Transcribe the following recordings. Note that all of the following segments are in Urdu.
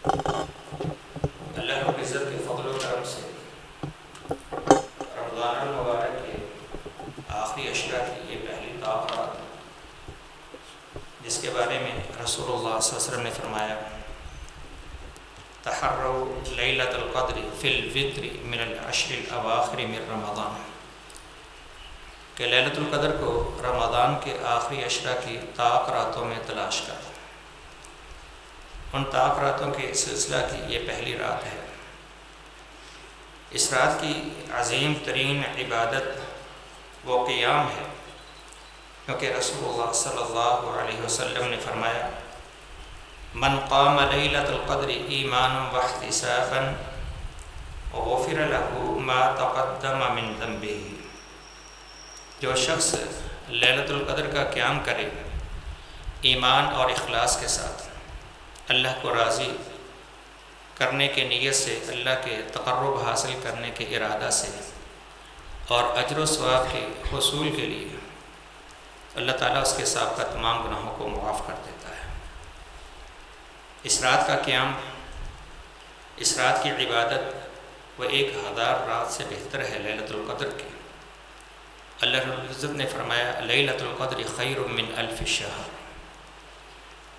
اللہ رب العزت کے فضل و کرم سے رمضان المبارک کے آخری اشرا کی یہ پہلی تاخرات، جس کے بارے میں رسول اللہ صلی اللہ علیہ وسلم نے فرمایا تحروا لیلۃ القدر فی الوتر من العشر الاواخر من رمضان، کہ لیلۃ القدر کو رمضان کے آخری اشرا کی طاق راتوں میں تلاش کرو۔ ان طاق راتوں کے سلسلہ کی یہ پہلی رات ہے۔ اس رات کی عظیم ترین عبادت وہ قیام ہے، کیونکہ رسول اللہ صلی اللہ علیہ وسلم نے فرمایا من قام لیلۃ القدر ایمانا واحتسابا غفر له ما تقدم من ذنبہ، جو شخص لیلۃ القدر کا قیام کرے ایمان اور اخلاص کے ساتھ، اللہ کو راضی کرنے کے نیت سے، اللہ کے تقرب حاصل کرنے کے ارادہ سے اور اجر و ثواب کے حصول کے لیے، اللہ تعالیٰ اس کے سابقہ تمام گناہوں کو معاف کر دیتا ہے۔ اس رات کا قیام، اس رات کی عبادت وہ 1000 رات سے بہتر ہے لیلۃ القدر کی۔ اللہ رب العزت نے فرمایا لیلۃ القدر خیر من الف شہر،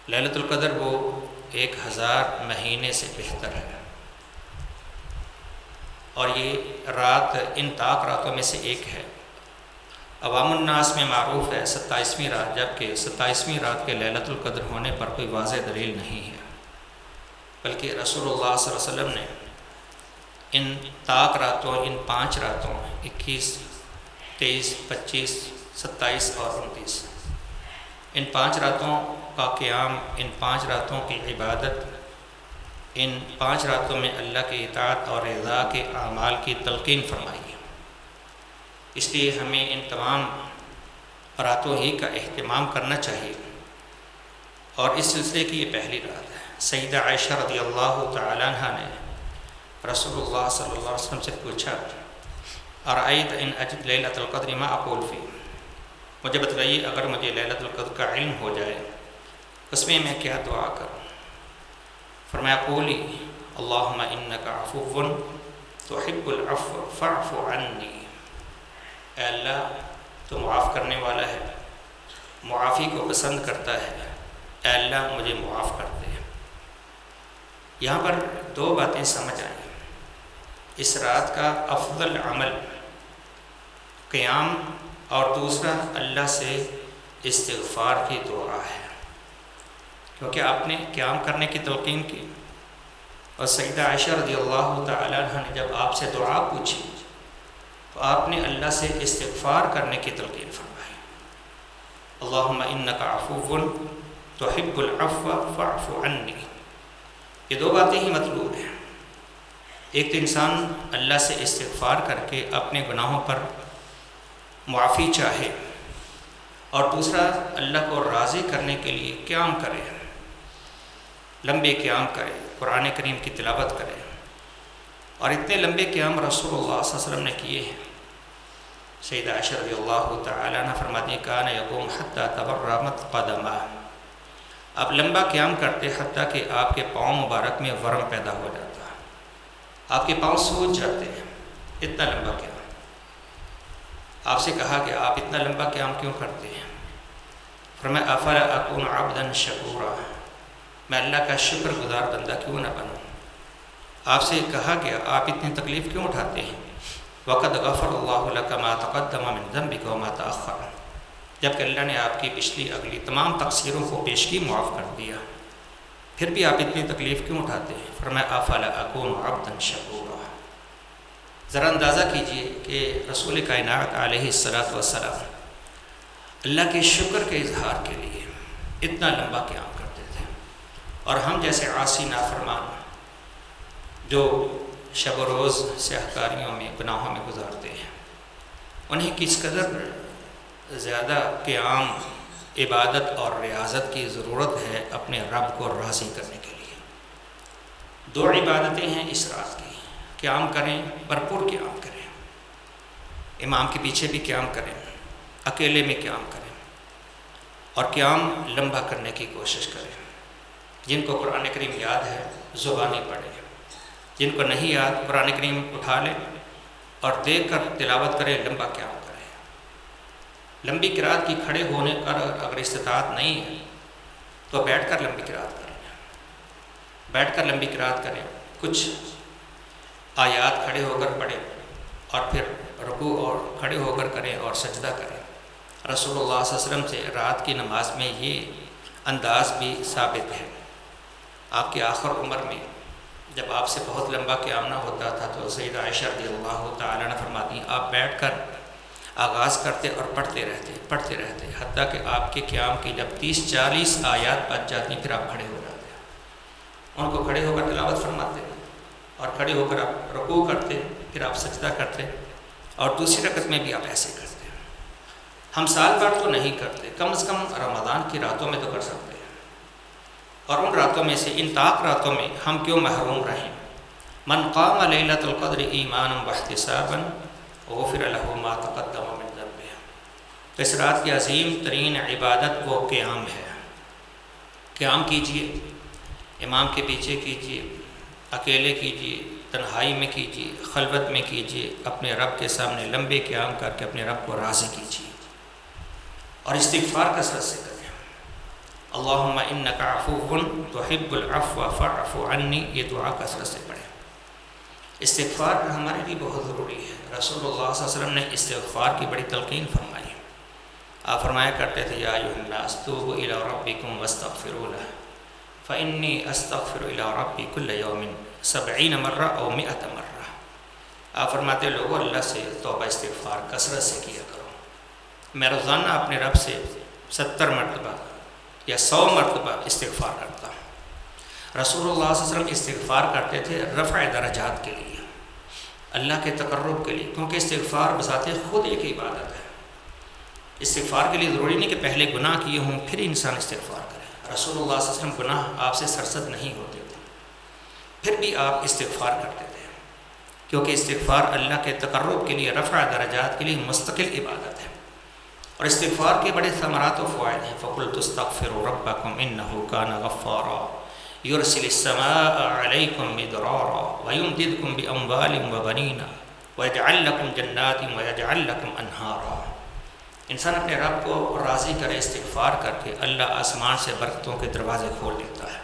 لیلۃ القدر وہ 1000 مہینے سے بہتر ہے، اور یہ رات ان طاق راتوں میں سے ایک ہے۔ عوام الناس میں معروف ہے 27ویں رات، جبکہ 27ویں رات کے لیلۃ القدر ہونے پر کوئی واضح دلیل نہیں ہے، بلکہ رسول اللہ صلی اللہ علیہ وسلم نے ان طاق راتوں، ان 5 راتوں 21، 23، 25، 27 اور 29، ان 5 راتوں کا قیام، ان 5 راتوں کی عبادت، ان 5 راتوں میں اللہ کی اطاعت اور رضا کے اعمال کی تلقین فرمائی ہے۔ اس لیے ہمیں ان تمام راتوں ہی کا اہتمام کرنا چاہیے، اور اس سلسلے کی یہ پہلی رات ہے۔ سیدہ عائشہ رضی اللہ تعالیٰ عنہ نے رسول اللہ صلی اللہ علیہ وسلم سے پوچھا ارأیت ان اجد لیلۃ القدر ما اقول فی، مجھے بتلائیے اگر مجھے لیلۃ القدر کا علم ہو جائے اس میں کیا دعا کروں؟ فرمایا قولی اللہم انک عفو تحب العفو فاعف عنی، اے اللہ تو معاف کرنے والا ہے، معافی کو پسند کرتا ہے، اے اللہ مجھے معاف کر دے۔ یہاں پر 2 باتیں سمجھ آئیں۔ اس رات کا افضل عمل قیام، اور دوسرا اللہ سے استغفار کی دعا ہے، کیونکہ آپ نے قیام کرنے کی تلقین کی، اور سیدہ عائشہ رضی اللہ تعالیٰ عنہ نے جب آپ سے دعا پوچھی تو آپ نے اللہ سے استغفار کرنے کی تلقین فرمائی، اللہم انک عفو تحب العفو فاعف عنی۔ یہ 2 باتیں ہی مطلوب ہیں، ایک تو انسان اللہ سے استغفار کر کے اپنے گناہوں پر معافی چاہے، اور دوسرا اللہ کو راضی کرنے کے لیے قیام کرے، لمبے قیام کرے، قرآن کریم کی تلاوت کرے، اور اتنے لمبے قیام رسول اللہ صلی اللہ علیہ وسلم نے کیے ہیں۔ سیدہ عائشہ رضی اللہ تعالیٰ عنہ فرماتی ہیں کان یقوم حتی تورمت قدمہ، آپ لمبا قیام کرتے حتیٰ کہ آپ کے پاؤں مبارک میں ورم پیدا ہو جاتا، آپ کے پاؤں سوج جاتے ہیں، اتنا لمبا قیام۔ آپ سے کہا کہ آپ اتنا لمبا قیام کیوں کرتے ہیں؟ فرمایا افلا اکون عبدا شکورا، میں اللہ کا شکر گزار بندہ کیوں نہ بنوں؟ آپ سے کہا کہ آپ اتنی تکلیف کیوں اٹھاتے ہیں؟ وقد غفر اللہ لک ما تقدم من ذنبک وما تأخر، جبکہ اللہ نے آپ کی پچھلی اگلی تمام تقصیروں کو پیشگی معاف کر دیا، پھر بھی آپ اتنی تکلیف کیوں اٹھاتے ہیں؟ فرمایا افلا اکون عبدا شکورا۔ ذرا اندازہ کیجئے کہ رسول کائنات علیہ السلام اللہ کے شکر کے اظہار کے لیے اتنا لمبا قیام کرتے تھے، اور ہم جیسے عاصی نافرمان جو شب و روز سیاہکاریوں میں، گناہوں میں گزارتے ہیں، انہیں کس قدر زیادہ قیام، عبادت اور ریاضت کی ضرورت ہے اپنے رب کو راضی کرنے کے لیے۔ 2 عبادتیں ہیں اس رات کی، قیام کریں، بھرپور قیام کریں، امام کے پیچھے بھی قیام کریں، اکیلے میں قیام کریں، اور قیام لمبا کرنے کی کوشش کریں۔ جن کو قرآن کریم یاد ہے زبانی پڑھے، جن کو نہیں یاد قرآن کریم اٹھا لے اور دیکھ کر تلاوت کرے، لمبا قیام کرے۔ لمبی قرات کی کھڑے ہونے پر اگر استطاعت نہیں ہے تو بیٹھ کر لمبی قرات کریں، بیٹھ کر لمبی قرات کریں، کچھ آیات کھڑے ہو کر پڑھیں اور پھر رکوع اور کھڑے ہو کر کریں اور سجدہ کریں۔ رسول اللہ صلی اللہ علیہ وسلم سے رات کی نماز میں یہ انداز بھی ثابت ہے۔ آپ کی آخر عمر میں جب آپ سے بہت لمبا قیام نہ ہوتا تھا تو سیدہ عائشہ رضی اللہ تعالیٰ عنہ فرماتی ہیں آپ بیٹھ کر آغاز کرتے اور پڑھتے رہتے حتیٰ کہ آپ کے قیام کی جب 30-40 آیات بچ جاتی پھر آپ کھڑے ہو جاتے، ان کو کھڑے ہو کر تلاوت فرماتے اور کھڑے ہو کر آپ رکوع کرتے، پھر آپ سجدہ کرتے اور دوسری رکعت میں بھی آپ ایسے کرتے۔ ہم سال بھر تو نہیں کرتے، کم از کم رمضان کی راتوں میں تو کر سکتے ہیں، اور ان راتوں میں سے ان طاق راتوں میں ہم کیوں محروم رہیں؟ من قام لیلۃ القدر ایمانا واحتسابا غفر له ما تقدم من ذنبه۔ تو اس رات کی عظیم ترین عبادت وہ قیام ہے۔ قیام کیجئے، امام کے پیچھے کیجئے، اکیلے کیجئے، تنہائی میں کیجئے، خلوت میں کیجئے، اپنے رب کے سامنے لمبے قیام کر کے اپنے رب کو راضی کیجئے اور استغفار کثرت سے کریں۔ اللہم انک عفو تحب العفو فاعف عنی، یہ دعا کثرت سے پڑھیں۔ استغفار ہمارے لیے بہت ضروری ہے۔ رسول اللہ صلی اللہ علیہ وسلم نے استغفار کی بڑی تلقین فرمائی۔ آپ فرمایا کرتے تھے یا ایھا الناس توبوا الی ربکم واستغفروا لہ فانی استغفر الی ربی کل یوم 70 مرہ او 100 مرہ۔ آپ فرماتے لوگوں اللہ سے توبہ استغفار کثرت سے کیا کرو، میں روزانہ اپنے رب سے 70 مرتبہ یا 100 مرتبہ استغفار کرتا ہوں۔ رسول اللہ صلی اللہ علیہ وسلم استغفار کرتے تھے رفع درجات کے لیے، اللہ کے تقرب کے لیے، کیونکہ استغفار بذات خود ایک عبادت ہے۔ استغفار کے لیے ضروری نہیں کہ پہلے گناہ کیے ہوں پھر انسان استغفار کرے۔ رسول اللہ صلی اللہ علیہ وسلم گناہ آپ سے سرزد نہیں ہوتے تھے، پھر بھی آپ استغفار کرتے تھے، کیونکہ استغفار اللہ کے تقرب کے لیے، رفع درجات کے لیے مستقل عبادت ہے۔ اور استغفار کے بڑے ثمرات و فوائد ہیں۔ فَقُلْتُ اسْتَغْفِرُوا رَبَّكُمْ إِنَّهُ كَانَ غَفَّارًا يُرْسِلِ السَّمَاءَ عَلَيْكُمْ مِدْرَارًا وَيُمْدِدْكُمْ بِأَمْوَالٍ وَبَنِينَ وَيَجْعَلْ لَكُمْ جَنَّاتٍ وَيَجْعَلْ لَكُمْ أَنْهَارًا۔ انسان اپنے رب کو راضی کرے استغفار کر کے، اللہ آسمان سے برکتوں کے دروازے کھول دیتا ہے۔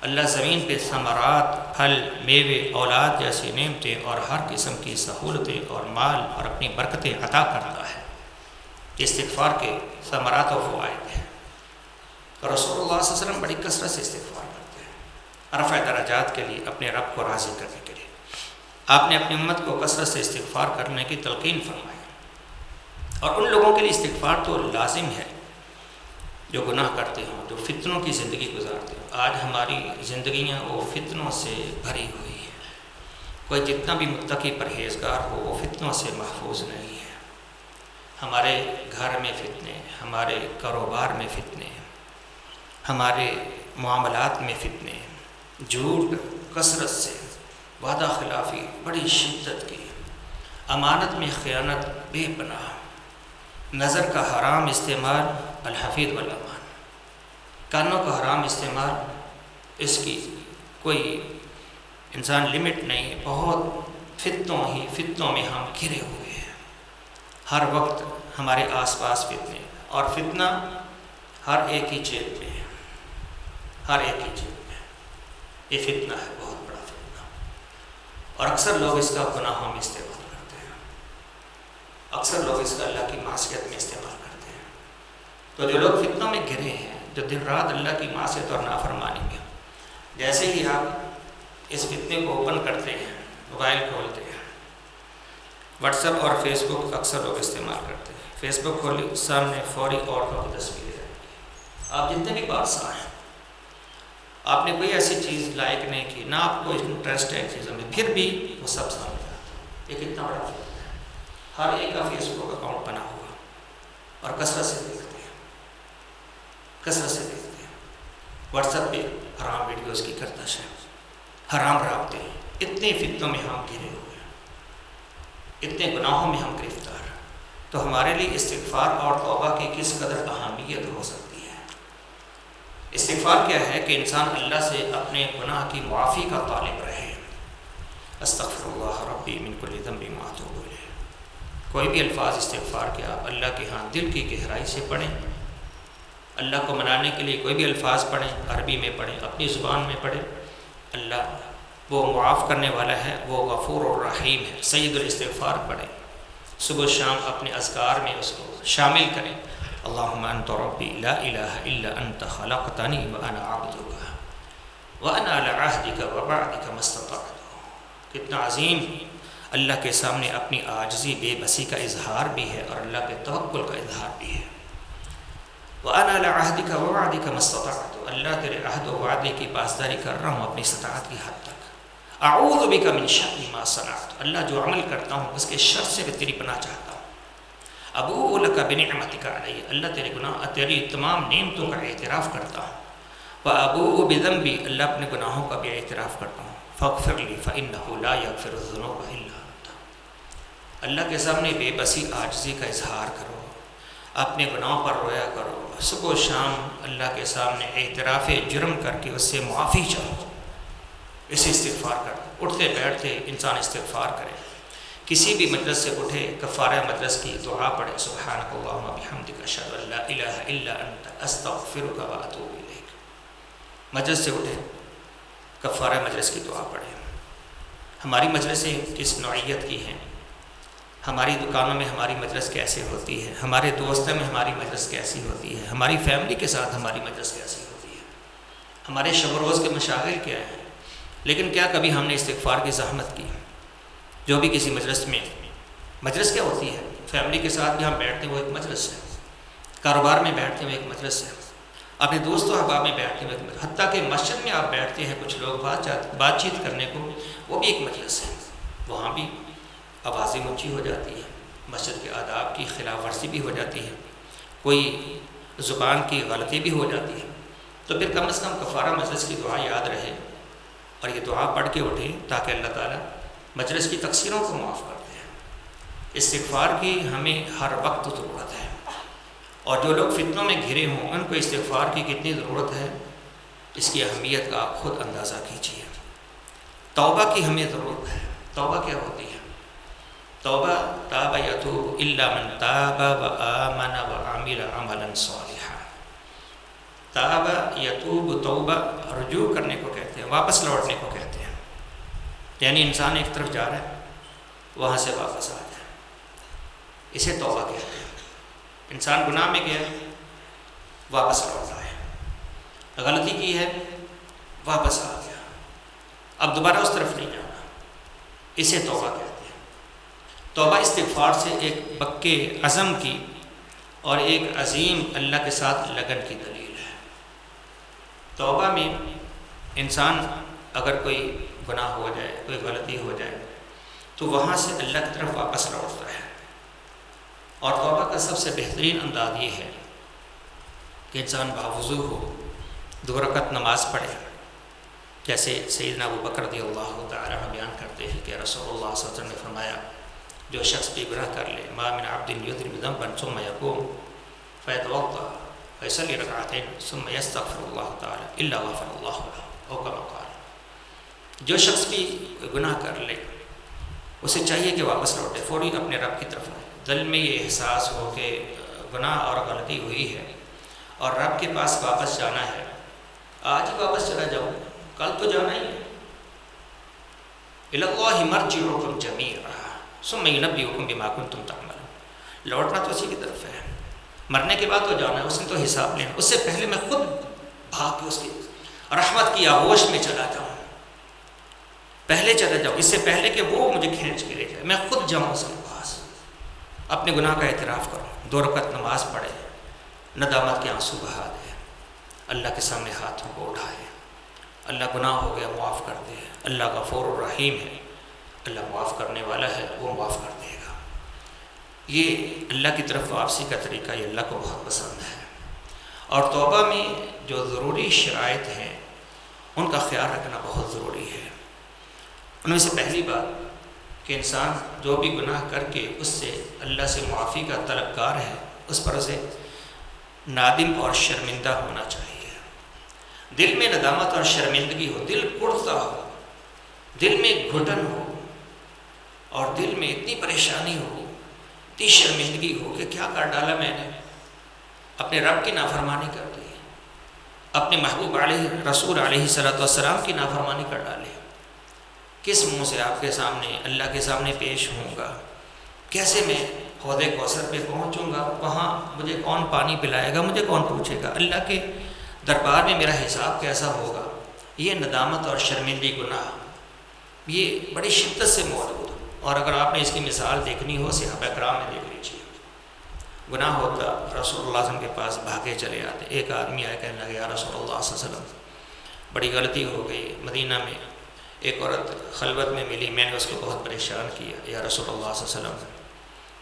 اللہ زمین پہ ثمرات، پھل، میوے، اولاد جیسی نعمتیں اور ہر قسم کی سہولتیں اور مال اور اپنی برکتیں عطا کرتا ہے۔ استغفار کے ثمرات و فوائد ہیں۔ تو رسول اللہ صلی اللہ علیہ وسلم بڑی کثرت سے استغفار کرتے ہیں رفع درجات کے لیے، اپنے رب کو راضی کرنے کے لیے۔ آپ نے اپنی امت کو کثرت سے استغفار کرنے کی تلقین فرمائی، اور ان لوگوں کے لیے استغفار تو لازم ہے جو گناہ کرتے ہوں، جو فتنوں کی زندگی گزارتے ہوں۔ آج ہماری زندگیاں وہ فتنوں سے بھری ہوئی ہیں، کوئی جتنا بھی متقی پرہیزگار ہو وہ فتنوں سے محفوظ نہیں ہے۔ ہمارے گھر میں فتنے، ہمارے کاروبار میں فتنے، ہمارے معاملات میں فتنے، جھوٹ کثرت سے، وعدہ خلافی بڑی شدت کی، امانت میں خیانت بے پناہ، نظر کا حرام استعمال الحفیظ والامان، کانوں کا حرام استعمال، اس کی کوئی انسان لمٹ نہیں ہے۔ بہت فتنوں میں ہم گھرے ہوئے ہیں، ہر وقت ہمارے آس پاس فتنے، اور فتنہ ہر ایک ہی جیب میں ہے، ہر ایک ہی جیب میں۔ یہ فتنہ ہے، بہت بڑا فتنہ، اور اکثر لوگ اس کا گناہوں میں استعمال کرتے ہیں، اکثر لوگ اس کا اللہ کی معصیت میں استعمال کرتے ہیں۔ تو جو لوگ فتنوں میں گھرے ہیں، جو دن رات اللہ کی معصیت اور نافرمانی میں، جیسے ہی آپ اس فتنے کو اوپن کرتے ہیں، موبائل کھولتے ہیں، واٹس ایپ اور فیس بک اکثر لوگ استعمال کرتے ہیں۔ فیس بک کھولی، سامنے فوری عورتوں کی تصویریں ہیں، آپ جتنے بھی بادشاہ ہیں، آپ نے کوئی ایسی چیز لائک نہیں کی، نہ آپ کو انٹرسٹ ہے چیزوں میں، پھر بھی وہ سب سامنے آتا ہے۔ یہ کتنا بڑا فتنہ ہے۔ ہر ایک کا فیس بک اکاؤنٹ بنا ہوا اور کثرت سے دیکھتے ہیں، کثرت سے دیکھتے ہیں۔ واٹس ایپ پہ حرام ویڈیوز کی گردش ہے، حرام رابطے، اتنے فتنوں میں ہم گھرے ہوئے ہیں، اتنے گناہوں میں ہم گرفتار ہیں۔ تو ہمارے لیے استغفار اور توبہ کی کس قدر اہمیت ہو سکتی ہے۔ استغفار کیا ہے کہ انسان اللہ سے اپنے گناہ کی معافی کا طالب رہے. استغفر اللہ ربی من کل ذنب واتوب الیہ. کوئی بھی الفاظ استغفار کے آپ اللہ کے ہاں دل کی گہرائی سے پڑھیں. اللہ کو منانے کے لیے کوئی بھی الفاظ پڑھیں، عربی میں پڑھیں، اپنی زبان میں پڑھیں. اللہ وہ معاف کرنے والا ہے، وہ غفور الرحیم ہے. سید الاستغفار پڑھیں، صبح شام اپنے اذکار میں اس کو شامل کریں. اللہم انت ربی لا الہ الا انت خلقتنی وانا عبدک وانا علی عہدک ووعدک ما استطعت. کتنا عظیم اللہ کے سامنے اپنی عاجزی بے بسی کا اظہار بھی ہے اور اللہ کے توکل کا اظہار بھی ہے. وَأَنَا لَعَهْدِكَ وَوَعْدِكَ مَا اسْتَطَعْتُ. اللہ تیرے عہد و وعدے کی پاسداری کر رہا ہوں اپنی استطاعت کی حد تک. اعوذ بک من شر ما صنعت. اللہ جو عمل کرتا ہوں اس کے شر سے بھی تیری پناہ چاہتا ہوں. ابوء لک بنعمتک علی. اللہ تیرے گناہ تیری تمام نعمتوں کا اعتراف کرتا ہوں. وابوء بذنبی. اللہ اپنے گناہوں کا بھی اعتراف کرتا ہوں. فاغفر لی فانہ لا یغفر الذنوب الا انت. اللہ کے سامنے بے بسی عاجزی کا اظہار کرو، اپنے گناہوں پر رویا کرو. صبح و شام اللہ کے سامنے اعتراف جرم کر کے اس سے معافی چاہو. اسے استغفار کر. اٹھتے بیٹھتے انسان استغفار کرے. کسی بھی مجلس سے اٹھے کفارہ مجلس کی دعا پڑھے. سبحانک اللہم بحمدک اشہد ان لا الہ الا انت استغفرک واتوب الیک. مجلس سے اٹھے کفارہ مجلس کی دعا پڑھے. ہماری مجلسیں کس نوعیت کی ہیں؟ ہماری دکانوں میں ہماری مجلس کیسے ہوتی ہے؟ ہمارے دوستوں میں ہماری مجلس کیسی ہوتی ہے؟ ہماری فیملی کے ساتھ ہماری مجلس کیسی ہوتی ہے؟ ہمارے شب و روز کے مشاغل کیا ہیں؟ لیکن کیا کبھی ہم نے استغفار کی زحمت کی؟ جو بھی کسی مجلس میں، مجلس کیا ہوتی ہے؟ فیملی کے ساتھ بھی ہم بیٹھتے ہیں وہ ایک مجلس ہے. کاروبار میں بیٹھتے ہیں وہ ایک مجلس ہے. اپنے دوست و احباب میں بیٹھتے ہیں وہ ایک مجلس. حتیٰ کہ مسجد میں آپ بیٹھتے ہیں کچھ لوگ بات چیت کرنے کو، وہ بھی ایک مجلس ہے. وہاں بھی آوازیں اونچی ہو جاتی ہے، مسجد کے آداب کی خلاف ورزی بھی ہو جاتی ہے، کوئی زبان کی غلطی بھی ہو جاتی ہے. تو پھر کم از کم کفارہ مجلس کی دعا یاد رہے اور یہ دعا پڑھ کے اٹھیں تاکہ اللہ تعالیٰ مجلس کی تقصیروں کو معاف کرتے ہیں. استغفار کی ہمیں ہر وقت ضرورت ہے، اور جو لوگ فتنوں میں گھرے ہوں ان کو استغفار کی کتنی ضرورت ہے اس کی اہمیت کا آپ خود اندازہ کیجیے. توبہ کی ہمیں ضرورت ہے. توبہ کیا ہوتی ہے؟ توبہ تاب یتوب الا من تاب وآمن وعمل عملا صالحا. تاب یتوب توبہ رجوع کرنے کو کہتے ہیں، واپس لوٹنے کو کہتے ہیں. یعنی انسان ایک طرف جا رہا ہے وہاں سے واپس آ جائے، اسے توبہ کہتے ہیں. انسان گناہ میں گیا واپس لوٹ آئے، غلطی کی ہے واپس آ گیا، اب دوبارہ اس طرف نہیں جانا، اسے توبہ کہتے ہیں. توبہ استغفار سے ایک پکے عزم کی اور ایک عظیم اللہ کے ساتھ لگن کی دلیل ہے. توبہ میں انسان اگر کوئی گناہ ہو جائے، کوئی غلطی ہو جائے تو وہاں سے اللہ کی طرف واپس لوٹتا ہے. اور توبہ کا سب سے بہترین انداز یہ ہے کہ انسان باوضو ہو، 2 رکعت نماز پڑھے. جیسے سیدنا ابو بکر رضی اللہ تعالیٰ عنہ بیان کرتے ہیں کہ رسول اللہ صلی اللہ علیہ وسلم نے فرمایا جو شخص بھی گناہ کر لے، ما من عبد یذنب ذنبا ثم یقوم فیتوضا فیصلی رکعتین ثم یستغفر اللہ تعالیٰ الا غفر اللہ له او کما قال. جو شخص بھی گناہ کر لے اسے چاہیے کہ واپس لوٹے، فوری اپنے رب کی طرف آئے. دل میں یہ احساس ہو کہ گناہ اور غلطی ہوئی ہے اور رب کے پاس واپس جانا ہے. آج ہی واپس چلا جاؤ، کل تو جانا ہی ہے. الی اللہ مرجعکم جمیعا ثم ینبئکم بما کنتم تعملون. لوٹنا تو اسی کی طرف ہے، مرنے کے بعد تو جانا ہے، اس نے تو حساب لینا. اس سے پہلے میں خود بھاگ کے اس کی رحمت کی آغوش میں چلا جاؤں، پہلے چلا جاؤں، اس سے پہلے کہ وہ مجھے کھینچ کے لے جائے، میں خود جاؤں اس کے پاس. اپنے گناہ کا اعتراف کرو، 2 رکعت نماز پڑھے، ندامت کے آنسو بہا دے، اللہ کے سامنے ہاتھوں کو اٹھائے. اللہ گناہ ہو گیا معاف کر دے. اللہ غفور الرحیم ہے، اللہ معاف کرنے والا ہے، وہ معاف کر دے گا. یہ اللہ کی طرف واپسی کا طریقہ یہ اللہ کو بہت پسند ہے. اور توبہ میں جو ضروری شرائط ہیں ان کا خیال رکھنا بہت ضروری ہے. ان میں سے پہلی بات کہ انسان جو بھی گناہ کر کے اس سے اللہ سے معافی کا طلبگار ہے اس پر اسے نادم اور شرمندہ ہونا چاہیے. دل میں ندامت اور شرمندگی ہو، دل کڑتا ہو، دل میں گھٹن ہو، اور دل میں اتنی پریشانی ہو، اتنی شرمندگی ہو کہ کیا کر ڈالا میں نے، اپنے رب کی نافرمانی کر دی، اپنے محبوب علیہ رسول علیہ صلوٰۃ والسلام کی نافرمانی کر ڈالے، کس منہ سے آپ کے سامنے اللہ کے سامنے پیش ہوں گا، کیسے میں حوض کوثر پہ پہنچوں گا، وہاں مجھے کون پانی پلائے گا، مجھے کون پوچھے گا، اللہ کے دربار میں میرا حساب کیسا ہوگا۔ یہ ندامت اور شرمندگی گناہ یہ بڑی شدت سے موجود ہے، اور اگر آپ نے اس کی مثال دیکھنی ہو صحابہ کرام میں دیکھ لیجیے، گناہ ہوتا رسول اللہ صلی اللہ علیہ وسلم کے پاس بھاگے چلے آتے، ایک آدمی آئے کہنے لگے یا رسول اللہ صلی اللہ علیہ وسلم بڑی غلطی ہو گئی، مدینہ میں ایک عورت خلوت میں ملی، میں نے اس کو بہت پریشان کیا، یا رسول اللہ صلی اللہ علیہ وسلم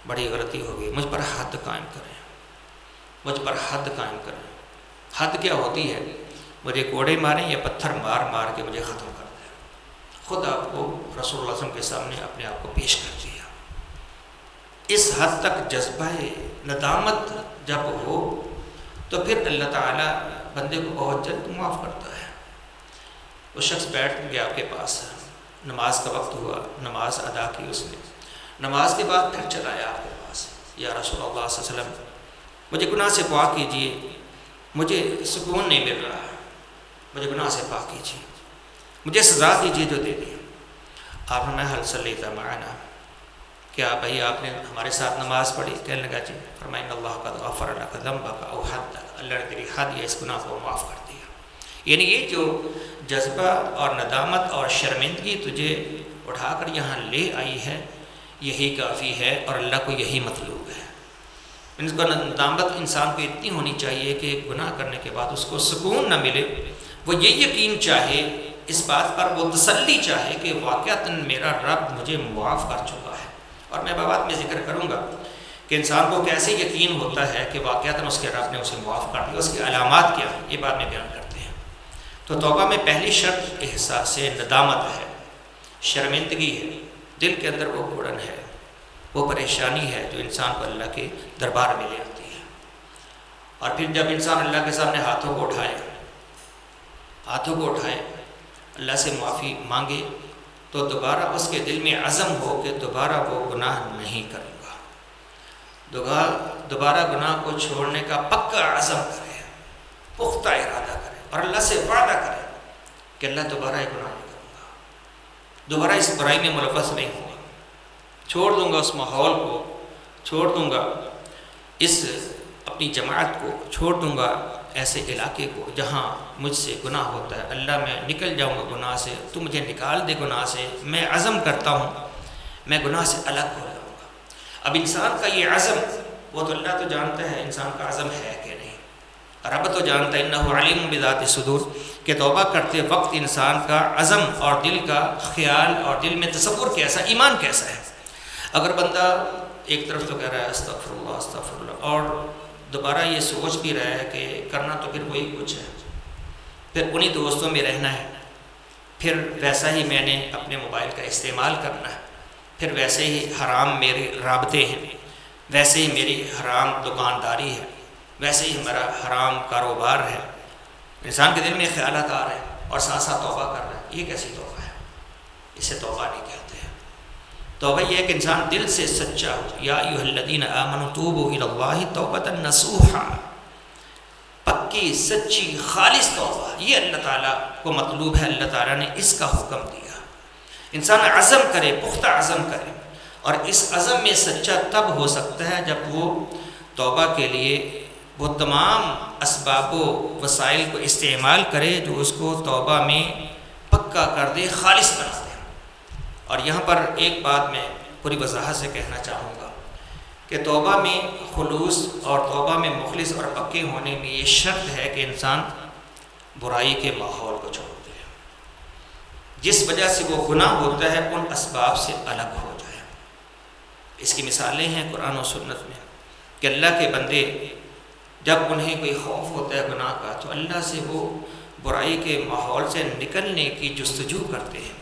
بڑی غلطی ہو گئی، مجھ پر حد قائم کریں، مجھ پر حد قائم کریں۔ حد کیا ہوتی ہے؟ مجھے کوڑے ماریں یا پتھر مار مار کے مجھے ختم کر دیں۔ خود آپ کو رسول اللہ صلی اللہ علیہ وسلم کے سامنے اپنے آپ کو پیش کر دیا۔ اس حد تک جذبہ ندامت جب ہو تو پھر اللہ تعالیٰ بندے کو بہت جلد معاف کرتا ہے۔ وہ شخص بیٹھ گیا آپ کے پاس، نماز کا وقت ہوا، نماز ادا کی اس نے، نماز کے بعد پھر چلا آیا آپ کے پاس، یا رسول اللہ صلی اللہ علیہ وسلم مجھے گناہ سے پاک کیجیے، مجھے سکون نہیں مل رہا، مجھے گناہ سے پاک کیجیے، مجھے سزا دیجیے جو دے دی۔ آپ نے حل صلیت معنا، کیا بھائی آپ نے ہمارے ساتھ نماز پڑھی؟ کہنے لگا جی۔ فرمایا ان اللہ قد غفر لک ذنبک او حدک، اللہ نے تیری حد یا اس گناہ کو معاف کر دیا۔ یعنی یہ جو جذبہ اور ندامت اور شرمندگی تجھے اٹھا کر یہاں لے آئی ہے، یہی کافی ہے اور اللہ کو یہی مطلوب ہے۔ اس کو ندامت انسان کو اتنی ہونی چاہیے کہ گناہ کرنے کے بعد اس کو سکون نہ ملے، وہ یہ یقین چاہے، اس بات پر وہ تسلی چاہے کہ واقعتاً میرا رب مجھے معاف کر چکا ہے۔ اور میں بعد میں ذکر کروں گا کہ انسان کو کیسے یقین ہوتا ہے کہ واقعتاً اس کے رب نے اسے معاف کر دیا، اس کی علامات کیا ہیں، یہ بعد میں بیان کرتے ہیں۔ تو توبہ میں پہلی شرط احساس ندامت ہے، شرمندگی ہے، دل کے اندر وہ گھڑن ہے، وہ پریشانی ہے جو انسان کو اللہ کے دربار میں لے آتی ہے۔ اور پھر جب انسان اللہ کے سامنے ہاتھوں کو اٹھائے اللہ سے معافی مانگے تو دوبارہ اس کے دل میں عزم ہو کہ دوبارہ وہ گناہ نہیں کروں گا، دوبارہ گناہ کو چھوڑنے کا پکا عزم کرے، پختہ ارادہ کرے، اور اللہ سے وعدہ کرے کہ اللہ دوبارہ یہ گناہ نہیں کروں گا، دوبارہ اس برائی میں ملوث نہیں ہوں گا، چھوڑ دوں گا اس ماحول کو، چھوڑ دوں گا اس اپنی جماعت کو، چھوڑ دوں گا ایسے علاقے کو جہاں مجھ سے گناہ ہوتا ہے، اللہ میں نکل جاؤں گا گناہ سے، تو مجھے نکال دے گناہ سے، میں عزم کرتا ہوں میں گناہ سے الگ ہو جاؤں گا۔ اب انسان کا یہ عزم، وہ تو اللہ تو جانتا ہے انسان کا عزم ہے کہ نہیں، رب تو جانتا ہے انہ علیم بذات الصدور، کہ توبہ کرتے وقت انسان کا عزم اور دل کا خیال اور دل میں تصور کیسا، ایمان کیسا ہے۔ اگر بندہ ایک طرف تو کہہ رہا ہے استغفر اللہ استغفر اللہ، اور دوبارہ یہ سوچ بھی رہا ہے کہ کرنا تو پھر وہی کچھ ہے، پھر انہی دوستوں میں رہنا ہے، پھر ویسا ہی میں نے اپنے موبائل کا استعمال کرنا ہے، پھر ویسے ہی حرام میرے رابطے ہیں، ویسے ہی میری حرام دکانداری ہے، ویسے ہی ہمارا حرام کاروبار ہے، انسان کے دل میں خیالات آ رہے ہیں اور ساتھ ساتھ توبہ کر رہا ہے، یہ کیسی توبہ ہے؟ اسے توبہ نہیں کہتے ہیں۔ توبہ یہ ہے کہ انسان دل سے سچا ہو، یا ایھا الذین آمنوا توبوا الی اللہ توبۃ نصوحا، پکی سچی خالص توبہ، یہ اللہ تعالیٰ کو مطلوب ہے، اللہ تعالیٰ نے اس کا حکم دیا۔ انسان عزم کرے، پختہ عزم کرے، اور اس عزم میں سچا تب ہو سکتا ہے جب وہ توبہ کے لیے وہ تمام اسباب و وسائل کو استعمال کرے جو اس کو توبہ میں پکا کر دے، خالص بنا دے۔ اور یہاں پر ایک بات میں پوری وضاحت سے کہنا چاہوں گا کہ توبہ میں خلوص اور توبہ میں مخلص اور پکے ہونے میں یہ شرط ہے کہ انسان برائی کے ماحول کو چھوڑ دے، جس وجہ سے وہ گناہ ہوتا ہے ان اسباب سے الگ ہو جائے۔ اس کی مثالیں ہیں قرآن و سنت میں کہ اللہ کے بندے جب انہیں کوئی خوف ہوتا ہے گناہ کا تو اللہ سے وہ برائی کے ماحول سے نکلنے کی جستجو کرتے ہیں۔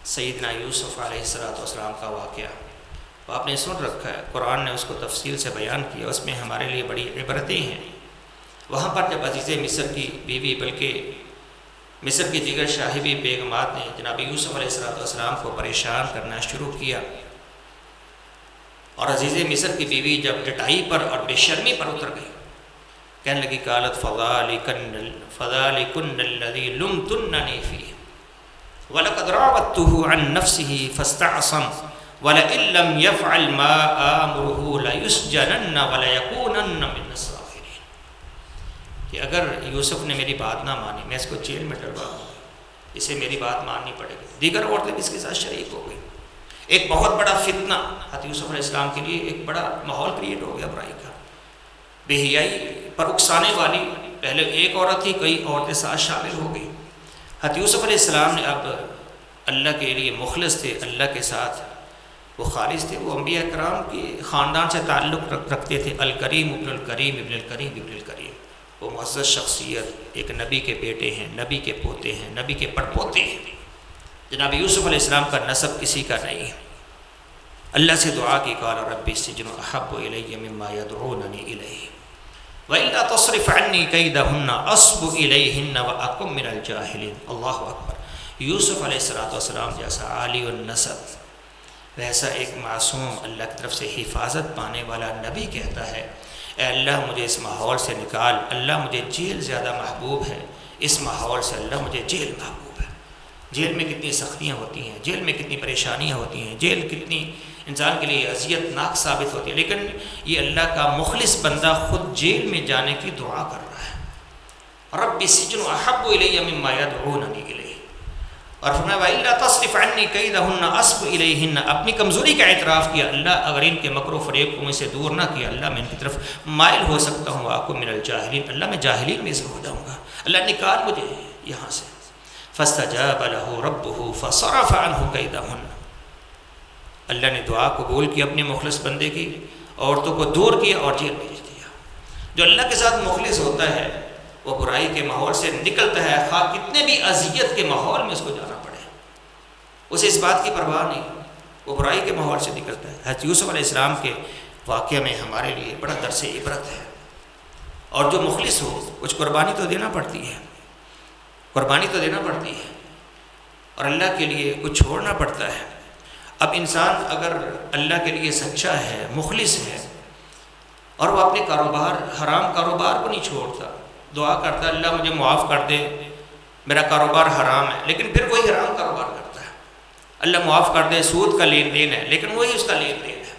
سیدنا یوسف علیہ السلام کا واقعہ وہ آپ نے سن رکھا ہے، قرآن نے اس کو تفصیل سے بیان کیا، اس میں ہمارے لیے بڑی عبرتیں ہیں۔ وہاں پر جب عزیز مصر کی بیوی بلکہ مصر کی دیگر شاہبی بیگمات نے جناب یوسف علیہ السلام کو پریشان کرنا شروع کیا، اور عزیز مصر کی بیوی جب ڈٹائی پر اور بے شرمی پر اتر گئی، کہنے لگی قالت فذالکن الذی لمتننی فیہ وَلَقَدْ رَاوَدتُّهُ عَن نَفْسِهِ فَاسْتَعْصَمَ وَلَئِن لَّمْ يَفْعَلْ مَا آمُرُهُ لَيُسْجَنَنَّ وَلَيَكُونَنَّ مِنَ الصَّاغِرِينَ کہ اگر یوسف نے میری بات نہ مانی میں اس کو جیل میں ڈلوا دوں گی، اسے میری بات ماننی پڑے گی۔ دیگر عورتیں بھی اس کے ساتھ شریک ہو گئی۔ ایک بہت بڑا فتنہ حضرت یوسف علیہ السلام کے لیے ایک بڑا ماحول کریٹ ہو گیا برائی کا، بے حیائی پر اکسانے والی پہلے ایک عورت تھی، کئی عورتیں ساتھ شامل ہو گئی۔ حضرت یوسف علیہ السلام نے اب اللہ کے لیے مخلص تھے، اللہ کے ساتھ وہ خالص تھے، وہ انبیاء کرام کے خاندان سے تعلق رکھتے تھے، الکریم ابن الکریم ابن الکریم ابن الکریم، وہ معزز شخصیت، ایک نبی کے بیٹے ہیں، نبی کے پوتے ہیں، نبی کے پڑپوتے ہیں۔ جناب یوسف علیہ السلام کا نسب کسی کا نہیں ہے۔ اللہ سے دعا کی قال رب السجن احب الی مما یدعوننی الیہ وَإِلَّا تَصْرِفْ عَنِّي كَيْدَهُنَّ أَصْبُ إِلَيْهِنَّ وَأَكُن مِّنَ الْجَاهِلِينَ۔ اللہ اکبر۔ یوسف علیہ السلام جیسا عالی النسب، ویسا ایک معصوم اللہ کی طرف سے حفاظت پانے والا نبی کہتا ہے اے اللہ مجھے اس ماحول سے نکال، اللہ مجھے جیل زیادہ محبوب ہے، اس ماحول سے اللہ مجھے جیل محبوب ہے۔ جیل میں کتنی سختیاں ہوتی ہیں، جیل میں کتنی پریشانیاں ہوتی ہیں، جیل کتنی انسان کے لیے اذیت ناک ثابت ہوتی ہے، لیکن یہ اللہ کا مخلص بندہ خود جیل میں جانے کی دعا کر رہا ہے۔ رب السجن احب الی مما یدعوننی الیہ، اور فرمایا وَإِلَّا تَصْرِفْ عَنِّي كَيْدَهُنَّ أَصْبُ إِلَيْهِنَّ، اپنی کمزوری کا اعتراف کیا، اللہ اگر ان کے مکر و فریب کو مجھ سے دور نہ کیا، اللہ میں ان کی طرف مائل ہو سکتا ہوں، وَأَكُن مِّنَ الْجَاهِلِينَ، اللہ میں جاہلین میں سے ہو جاؤں گا، اللہ نکال مجھے یہاں سے۔ فَاسْتَجَابَ لَهُ رَبُّهُ فَصَرَفَ عَنْهُ كَيْدَهُنَّ، اللہ نے دعا قبول کی اپنے مخلص بندے کی، عورتوں کو دور کیا اور جیل بھیج دیا۔ جو اللہ کے ساتھ مخلص ہوتا ہے وہ برائی کے ماحول سے نکلتا ہے، خواہ کتنے بھی اذیت کے ماحول میں اس کو جانا پڑے، اسے اس بات کی پرواہ نہیں، وہ برائی کے ماحول سے نکلتا ہے۔ حضرت یوسف علیہ السلام کے واقعہ میں ہمارے لیے بڑا درس عبرت ہے، اور جو مخلص ہو کچھ قربانی تو دینا پڑتی ہے، قربانی تو دینا پڑتی ہے، اور اللہ کے لیے کچھ چھوڑنا پڑتا ہے۔ اب انسان اگر اللہ کے لیے سچا ہے، مخلص ہے، اور وہ اپنے کاروبار، حرام کاروبار کو نہیں چھوڑتا، دعا کرتا ہے اللہ مجھے معاف کر دے، میرا کاروبار حرام ہے، لیکن پھر وہی حرام کاروبار کرتا ہے۔ اللہ معاف کر دے، سود کا لین دین ہے، لیکن وہی اس کا لین دین ہے۔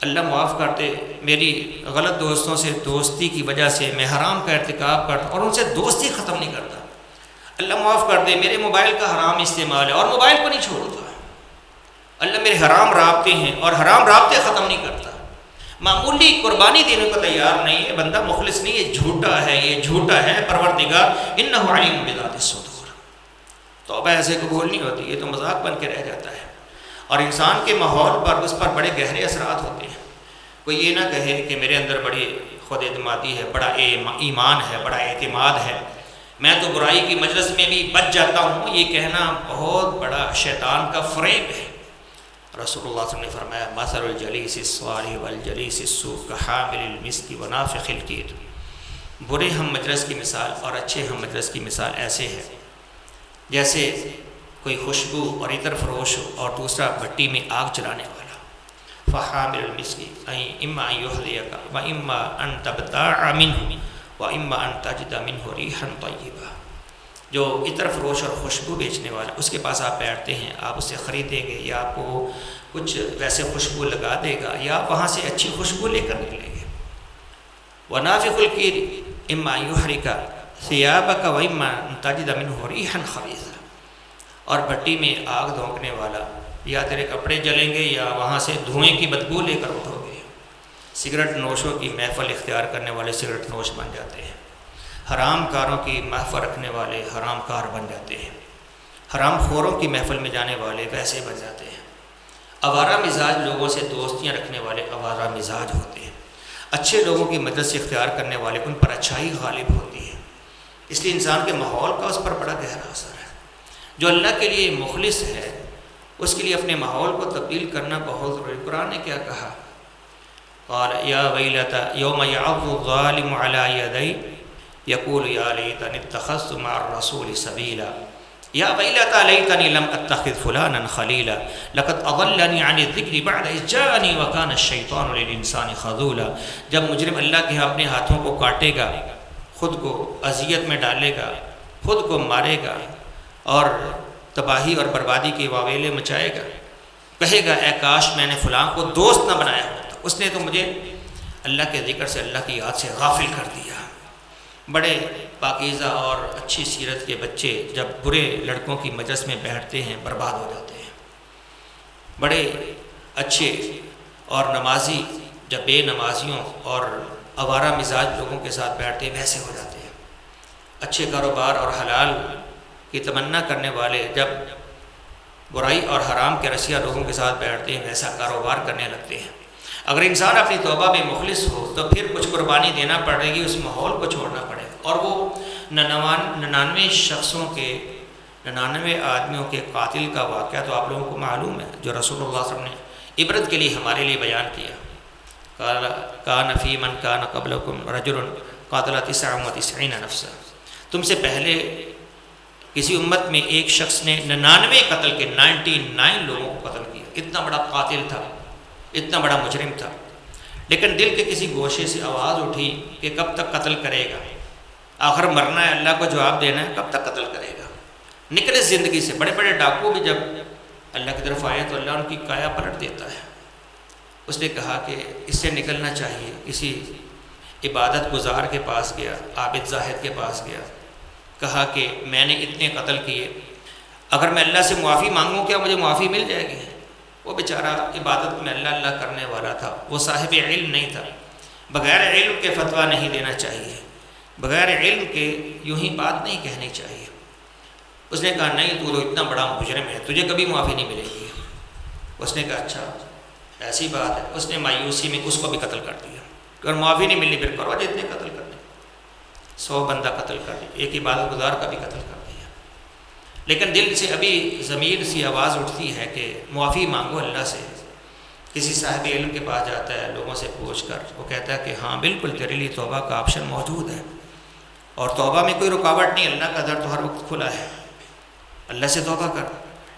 اللہ معاف کر دے، میری غلط دوستوں سے دوستی کی وجہ سے میں حرام کا ارتکاب کرتا اور ان سے دوستی ختم نہیں کرتا۔ اللہ معاف کر دے، میرے موبائل کا حرام استعمال ہے اور موبائل کو نہیں چھوڑتا۔ اللہ میرے حرام رابطے ہیں اور حرام رابطے ختم نہیں کرتا۔ معمولی قربانی دینے کو تیار نہیں ہے، بندہ مخلص نہیں، یہ جھوٹا ہے، یہ جھوٹا ہے۔ پروردگار انہ علیم بذات الصدور، توبہ ایسے قبول نہیں ہوتی، یہ تو مذاق بن کے رہ جاتا ہے، اور انسان کے ماحول پر اس پر بڑے گہرے اثرات ہوتے ہیں۔ کوئی یہ نہ کہے کہ میرے اندر بڑی خود اعتمادی ہے، بڑا ایمان ہے، بڑا اعتماد ہے، میں تو برائی کی مجلس میں بھی بچ جاتا ہوں، یہ کہنا بہت بڑا شیطان کا فریب ہے۔ رسول اللہ صلی اللہ علیہ وسلم نے فرمایا مثل الجلیس الصالح والجلیس السوء کحامل المسک ونافخ الکیر، برے ہم مجلس کی مثال اور اچھے ہم مجلس کی مثال ایسے ہے جیسے کوئی خوشبو اور عطر فروش ہو اور دوسرا بھٹی میں آگ جلانے والا۔ فحامل المسک اما ان یحذیک واما ان تبتاع منہ واما ان تجد منہ ریحا طیبہ، جو عطر فروش اور خوشبو بیچنے والا، اس کے پاس آپ بیٹھتے ہیں، آپ اسے خریدیں گے یا آپ کو کچھ ویسے خوشبو لگا دے گا یا آپ وہاں سے اچھی خوشبو لے کر نکلیں گے۔ وَنَافِخُ الْكِيرِ إِمَّا يُحْرِقَ ثِيَابَكَ وَإِمَّا تَجِدَ مِنْهُ رِيحًا خَبِيثًا، اور بھٹی میں آگ دھونکنے والا، یا تیرے کپڑے جلیں گے یا وہاں سے دھوئیں کی بدبو لے کر اٹھو گے۔ سگریٹ نوشوں کی محفل اختیار کرنے والے سگریٹ نوش بن جاتے ہیں، حرام کاروں کی محفل رکھنے والے حرام کار بن جاتے ہیں، حرام خوروں کی محفل میں جانے والے ویسے بن جاتے ہیں، آوارہ مزاج لوگوں سے دوستیاں رکھنے والے آوارہ مزاج ہوتے ہیں، اچھے لوگوں کی مدد سے اختیار کرنے والے ان پر اچھائی غالب ہوتی ہے۔ اس لیے انسان کے ماحول کا اس پر بڑا گہرا اثر ہے۔ جو اللہ کے لیے مخلص ہے اس کے لیے اپنے ماحول کو تبدیل کرنا بہت ضروری۔ قرآن نے کیا کہا؟ قال یا ویلتا یوم یعض الظالم علی یدی یقول یا لیتنی اتخذت مع الرسول سبیلا یا ویلتی لیتنی لم اتخذ فلانا خلیلا لقد اضلنی عن الذکر بعد اذ جاءنی وکان الشیطان للانسان خذولا۔ جب مجرم اللہ کے اپنے ہاتھوں کو کاٹے گا، خود کو اذیت میں ڈالے گا، خود کو مارے گا اور تباہی اور بربادی کے واویلے مچائے گا، کہے گا اے کاش میں نے فلاں کو دوست نہ بنایا ہوتا، اس نے تو مجھے اللہ کے ذکر سے، اللہ کی یاد سے غافل کر دیا۔ بڑے پاکیزہ اور اچھی سیرت کے بچے جب برے لڑکوں کی مجلس میں بیٹھتے ہیں برباد ہو جاتے ہیں، بڑے اچھے اور نمازی جب بے نمازیوں اور آوارہ مزاج لوگوں کے ساتھ بیٹھتے ہیں ویسے ہو جاتے ہیں، اچھے کاروبار اور حلال کی تمنا کرنے والے جب برائی اور حرام کے رسیہ لوگوں کے ساتھ بیٹھتے ہیں ویسا کاروبار کرنے لگتے ہیں۔ اگر انسان اپنی توبہ میں مخلص ہو تو پھر کچھ قربانی دینا پڑے گی، اس ماحول کو چھوڑنا پڑے گا، اور وہ 99 شخصوں کے 99 آدمیوں کے قاتل کا واقعہ تو آپ لوگوں کو معلوم ہے، جو رسول اللہ صلی اللہ علیہ وسلم نے عبرت کے لیے ہمارے لیے بیان کیا۔ کان فی من کان قبلکم رجل قاتل 99 نفسا، تم سے پہلے کسی امت میں ایک شخص نے 99 قتل کے 99 لوگوں کو قتل کیا، اتنا بڑا قاتل تھا، اتنا بڑا مجرم تھا، لیکن دل کے کسی گوشے سے آواز اٹھی کہ کب تک قتل کرے گا، آخر مرنا ہے، اللہ کو جواب دینا ہے، کب تک قتل کرے گا، نکلے زندگی سے۔ بڑے بڑے ڈاکو بھی جب اللہ کی طرف آئے تو اللہ ان کی کایا پلٹ دیتا ہے۔ اس نے کہا کہ اس سے نکلنا چاہیے، کسی عبادت گزار کے پاس گیا، عابد زاہد کے پاس گیا، کہا کہ میں نے اتنے قتل کیے، اگر میں اللہ سے معافی مانگوں کیا مجھے معافی مل جائے گی؟ وہ بیچارہ عبادت میں اللہ اللہ کرنے والا تھا، وہ صاحب علم نہیں تھا، بغیر علم کے فتویٰ نہیں دینا چاہیے، بغیر علم کے یوں ہی بات نہیں کہنی چاہیے۔ اس نے کہا نہیں، تو اتنا بڑا مجرم ہے، تجھے کبھی معافی نہیں ملے گی۔ اس نے کہا اچھا ایسی بات ہے۔ اس نے مایوسی میں اس کو بھی قتل کر دیا، اگر معافی نہیں ملنی پھر کرو جتنے قتل کرنے، 100 بندہ قتل کر دیا، ایک عبادت گزار کا بھی قتل کر دیا۔ لیکن دل سے ابھی ضمیر سی آواز اٹھتی ہے کہ معافی مانگو اللہ سے۔ کسی صاحب علم کے پاس جاتا ہے لوگوں سے پوچھ کر، وہ کہتا ہے کہ ہاں بالکل تیرے لیے توبہ کا آپشن موجود ہے، اور توبہ میں کوئی رکاوٹ نہیں، اللہ کا در تو ہر وقت کھلا ہے، اللہ سے توبہ کر،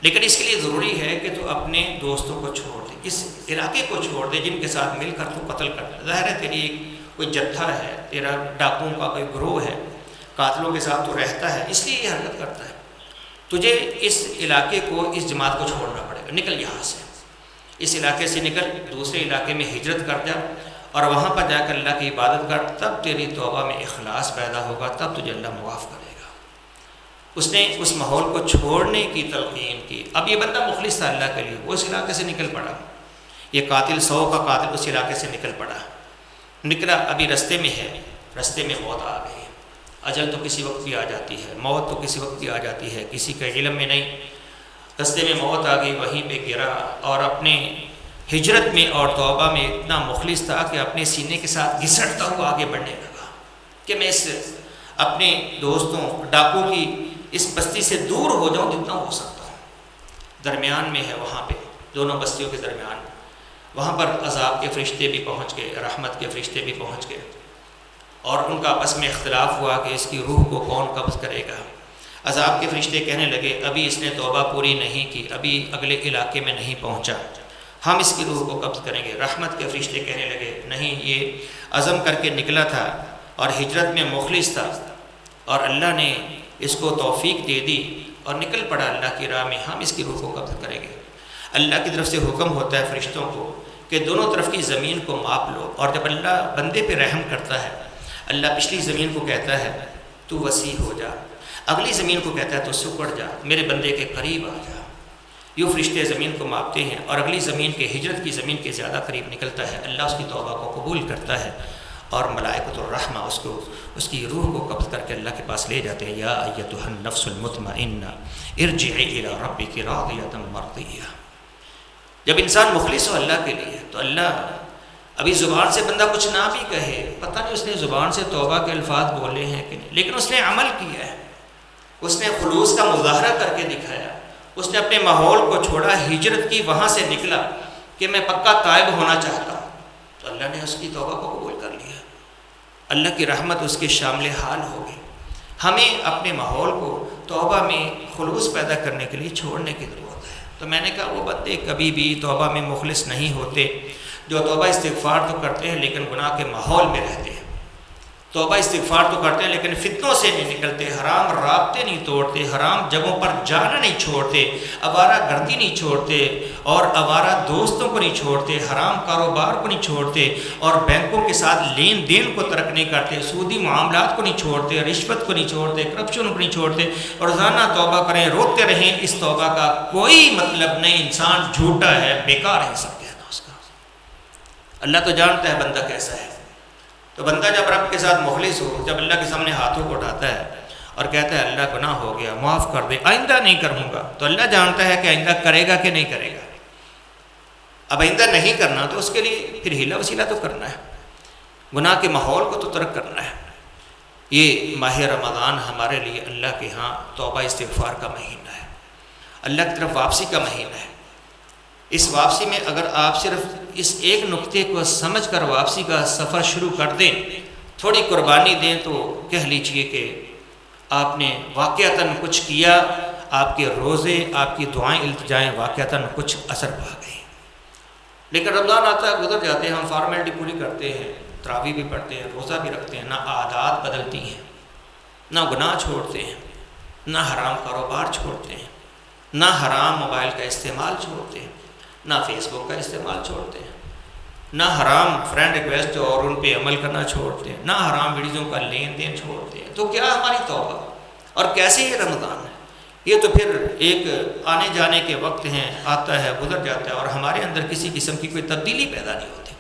لیکن اس کے لیے ضروری ہے کہ تو اپنے دوستوں کو چھوڑ دے، اس علاقے کو چھوڑ دے جن کے ساتھ مل کر تو قتل کر دے۔ ظاہر ہے تیری ایک کوئی جتھا ہے، تیرا ڈاکوؤں کا کوئی گروہ ہے، قاتلوں کے ساتھ تو رہتا ہے، اس لیے یہ حرکت کرتا ہے۔ تجھے اس علاقے کو، اس جماعت کو چھوڑنا پڑے گا، نکل یہاں سے، اس علاقے سے نکل، دوسرے علاقے میں ہجرت کر جا اور وہاں پر جا کر اللہ کی عبادت کر، تب تیری توبہ میں اخلاص پیدا ہوگا، تب تجھے اللہ معاف کرے گا۔ اس نے اس ماحول کو چھوڑنے کی تلقین کی۔ اب یہ بندہ مخلص تھا اللہ کے لیے، وہ اس علاقے سے نکل پڑا، یہ قاتل 100 کا قاتل اس علاقے سے نکل پڑا، نکلا، ابھی رستے میں ہے، رستے میں موت آ گئی۔ اجل تو کسی وقت بھی آ جاتی ہے، موت تو کسی وقت بھی آ جاتی ہے، کسی کے علم میں نہیں۔ رستے میں موت آ گئی، وہیں پہ گرا، اور اپنے ہجرت میں اور توبہ میں اتنا مخلص تھا کہ اپنے سینے کے ساتھ گھسٹتا ہوا آگے بڑھنے لگا کہ میں اس اپنے دوستوں ڈاکو کی اس بستی سے دور ہو جاؤں جتنا ہو سکتا ہوں۔ درمیان میں ہے، وہاں پہ دونوں بستیوں کے درمیان، وہاں پر عذاب کے فرشتے بھی پہنچ گئے، رحمت کے فرشتے بھی پہنچ گئے، اور ان کا آپس میں اختلاف ہوا کہ اس کی روح کو کون قبض کرے گا۔ عذاب کے فرشتے کہنے لگے ابھی اس نے توبہ پوری نہیں کی، ابھی اگلے علاقے میں نہیں پہنچا، ہم اس کی روح کو قبض کریں گے۔ رحمت کے فرشتے کہنے لگے نہیں، یہ عزم کر کے نکلا تھا اور ہجرت میں مخلص تھا، اور اللہ نے اس کو توفیق دے دی اور نکل پڑا اللہ کی راہ میں، ہم اس کی روح کو قبض کریں گے۔ اللہ کی طرف سے حکم ہوتا ہے فرشتوں کو کہ دونوں طرف کی زمین کو ماپ لو، اور جب اللہ بندے پہ رحم کرتا ہے، اللہ پچھلی زمین کو کہتا ہے تو وسیع ہو جا، اگلی زمین کو کہتا ہے تو سکڑ جا، میرے بندے کے قریب آ جا۔ یوں فرشتے زمین کو ماپتے ہیں، اور اگلی زمین کے، ہجرت کی زمین کے زیادہ قریب نکلتا ہے، اللہ اس کی توبہ کو قبول کرتا ہے، اور ملائکۃ الرحمہ اس کی روح کو قبض کر کے اللہ کے پاس لے جاتے ہیں۔ یا ایتھا النفس المطمئنہ ارجعی الی ربک راضیۃ مرضیہ۔ جب انسان مخلص ہو اللہ کے لیے تو اللہ، ابھی زبان سے بندہ کچھ نہ بھی کہے، پتہ نہیں اس نے زبان سے توبہ کے الفاظ بولے ہیں کہ نہیں، لیکن اس نے عمل کیا ہے، اس نے خلوص کا مظاہرہ کر کے دکھایا، اس نے اپنے ماحول کو چھوڑا، ہجرت کی، وہاں سے نکلا کہ میں پکا تائب ہونا چاہتا ہوں، تو اللہ نے اس کی توبہ کو قبول کر لیا۔ اللہ کی رحمت اس کے شامل حال ہوگی۔ ہمیں اپنے ماحول کو توبہ میں خلوص پیدا کرنے کے لیے چھوڑنے کی ضرورت ہے۔ تو میں نے کہا وہ بندے کبھی بھی توبہ میں مخلص نہیں ہوتے جو توبہ استغفار تو کرتے ہیں لیکن گناہ کے ماحول میں رہتے ہیں، توبہ استغفار تو کرتے ہیں لیکن فتنوں سے نہیں نکلتے، حرام رابطے نہیں توڑتے، حرام جگہوں پر جانا نہیں چھوڑتے، آوارہ گردی نہیں چھوڑتے اور آوارہ دوستوں کو نہیں چھوڑتے، حرام کاروبار کو نہیں چھوڑتے اور بینکوں کے ساتھ لین دین کو ترک نہیں کرتے، سودی معاملات کو نہیں چھوڑتے، رشوت کو نہیں چھوڑتے، کرپشن کو نہیں چھوڑتے، اور روزانہ توبہ کریں، روکتے رہیں۔ اس توبہ کا کوئی مطلب نہیں، انسان جھوٹا ہے، بیکار ہے سب کہنا اس کا۔ اللہ تو جانتا ہے بندہ کیسا ہے۔ تو بندہ جب رب کے ساتھ مخلص ہو، جب اللہ کے سامنے ہاتھوں کو اٹھاتا ہے اور کہتا ہے اللہ گناہ ہو گیا، معاف کر دے، آئندہ نہیں کروں گا، تو اللہ جانتا ہے کہ آئندہ کرے گا کہ نہیں کرے گا۔ اب آئندہ نہیں کرنا تو اس کے لیے پھر ہیلا وسیلہ تو کرنا ہے، گناہ کے ماحول کو تو ترک کرنا ہے۔ یہ ماہ رمضان ہمارے لیے اللہ کے ہاں توبہ استغفار کا مہینہ ہے، اللہ کی طرف واپسی کا مہینہ ہے۔ اس واپسی میں اگر آپ صرف اس ایک نقطے کو سمجھ کر واپسی کا سفر شروع کر دیں، تھوڑی قربانی دیں، تو کہہ لیجئے کہ آپ نے واقعتاً کچھ کیا، آپ کے روزے، آپ کی دعائیں، التجائیں واقعتاً کچھ اثر پا گئی۔ لیکن رمضان آتا ہے، گزر جاتے ہیں، ہم فارمیلٹی پوری کرتے ہیں، تراویح بھی پڑھتے ہیں، روزہ بھی رکھتے ہیں، نہ عادات بدلتی ہیں، نہ گناہ چھوڑتے ہیں، نہ حرام کاروبار چھوڑتے ہیں، نہ حرام موبائل کا استعمال چھوڑتے ہیں، نہ فیس بک کا استعمال چھوڑتے ہیں، نہ حرام فرینڈ ریکویسٹ اور ان پہ عمل کرنا چھوڑتے ہیں، نہ حرام ویڈیو کا لین دین چھوڑتے ہیں۔ تو کیا ہماری توبہ؟ اور کیسے یہ رمضان ہے؟ یہ تو پھر ایک آنے جانے کے وقت ہیں، آتا ہے گزر جاتا ہے اور ہمارے اندر کسی قسم کی کوئی تبدیلی پیدا نہیں ہوتی۔